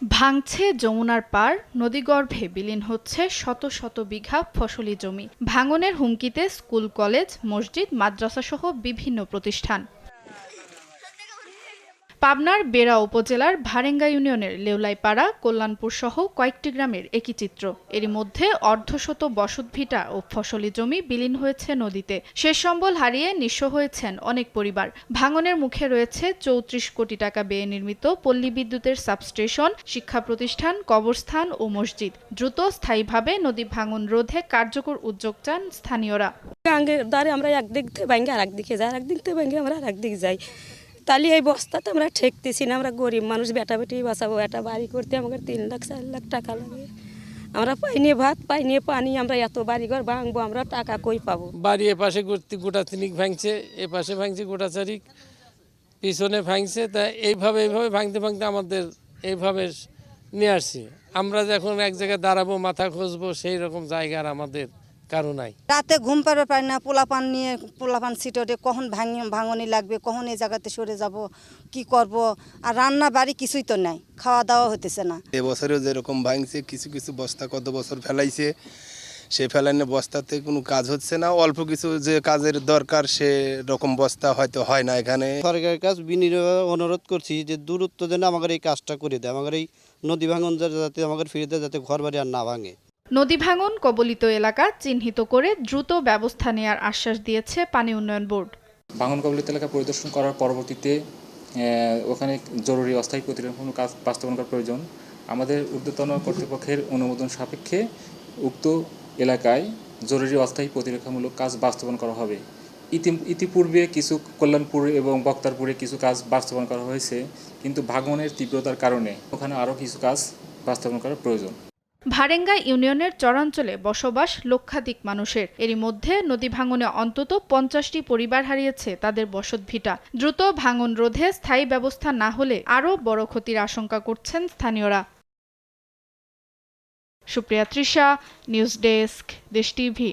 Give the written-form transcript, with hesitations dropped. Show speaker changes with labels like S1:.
S1: ভাঙছে যমুনার পাড়, নদীগর্ভে বিলীন হচ্ছে শত শত বিঘা ফসলি জমি। ভাঙনের হুমকিতে স্কুল, কলেজ, মসজিদ, মাদ্রাসাসহ বিভিন্ন প্রতিষ্ঠান। পাবনার বেড়া উপজেলার ভারেঙ্গা ইউনিয়নের লেওলাইপাড়া, কল্যাণপুর সহ কয়েকটি গ্রামের একই চিত্র। এরই মধ্যে অর্ধশত বসতভিটা ও ফসলি জমি বিলীন হয়েছে নদীতে। শেষ সম্বল হারিয়ে নিঃস্ব হয়েছেন অনেক পরিবার। ভাঙনের মুখে রয়েছে ৩৪ কোটি টাকা ব্যয়ে নির্মিত পল্লী বিদ্যুতের সাবস্টেশন, শিক্ষা প্রতিষ্ঠান, কবরস্থান ও মসজিদ। দ্রুত স্থায়ীভাবে নদী ভাঙন রোধে কার্যকর উদ্যোগ চান স্থানীয়রা।
S2: আমরা একদিক থেকে ভেঙে আর একদিকে যাই, একদিক থেকে ভেঙে আমরা আর একদিকে যাই। তাহলে এই বস্তাতে আমরা ঠেকতেছি না। আমরা গরিব মানুষ, বেটা বেটি বাঁচাবো। একটা বাড়ি করতে আমাদের ৩ লাখ ৪ লাখ টাকা লাগে। আমরা পাই নিয়ে ভাত, পাই নিয়ে পানি, আমরা এত বাড়িঘর ভাঙবো, আমরা টাকা কই পাবো?
S3: বাড়ি এপাশে গোটা তিনিক ভাঙছে, এপাশে ভাঙছে গোটা চারিক, পিছনে ভাঙছে। তা এইভাবে ভাঙতে ভাঙতে আমাদের এইভাবে নিয়ে আসছি। আমরা যখন এক জায়গায় দাঁড়াবো, মাথা খুঁজবো, সেই রকম জায়গার আমাদের কারো নাই।
S4: রাতে ঘুম পাড়বে পারি না, পোলাপান সিটে কখন ভাঙনি লাগবে, কখন এই জায়গাতে সরে যাব, কি করব। আর রান্না বাড়ি কিছুই তো নাই, খাওয়া দাওয়া হতেছে না।
S5: এবছরেও যেরকম ভাঙছে, কিছু কিছু বস্তা কত বছর ফেলাইছে, সে ফেলানো বস্তাতে কোনো কাজ হচ্ছে না। অল্প কিছু যে কাজের দরকার সে রকম বস্তা হয়তো হয় না এখানে।
S6: সরকারের কাছে বিনীত অনুরোধ করছি যে দূরত্ব যেন আমাদের এই কাজটা করে দেয়, আমাদের এই নদী ভাঙন যাতে আমাদের ফিরে দেয়, যাতে ঘর বাড়ি আর না ভাঙে।
S1: নদী ভাঙন কবলিত এলাকা চিহ্নিত করে দ্রুত ব্যবস্থা নেয়ার আশ্বাস দিয়েছে পানি উন্নয়ন বোর্ড।
S7: ভাঙন কবলিত এলাকা পরিদর্শন করার পরবর্তীতে ওখানে জরুরি অস্থায়ী প্রতিরক্ষামূলক কাজ বাস্তবায়ন করা প্রয়োজন। আমাদের ঊর্ধ্বতন কর্তৃপক্ষের অনুমোদন সাপেক্ষে উক্ত এলাকায় জরুরি অস্থায়ী প্রতিরক্ষামূলক কাজ বাস্তবায়ন করা হবে। ইতিপূর্বে কিছু কল্যাণপুর এবং বক্তারপুরে কিছু কাজ বাস্তবায়ন করা হয়েছে, কিন্তু ভাঙনের তীব্রতার কারণে ওখানে আরও কিছু কাজ বাস্তবায়ন করা প্রয়োজন।
S1: ভারেঙ্গা ইউনিয়নের চরাঞ্চলে বসবাস লক্ষাধিক মানুষের। এরই মধ্যে নদী ভাঙনে অন্তত ৫০টি পরিবার হারিয়েছে তাদের বসতভিটা। দ্রুত ভাঙন রোধে স্থায়ী ব্যবস্থা না হলে আরও বড় ক্ষতির আশঙ্কা করছেন স্থানীয়রা। সুপ্রিয়া তৃষা, নিউজ ডেস্ক, দেশ টিভি।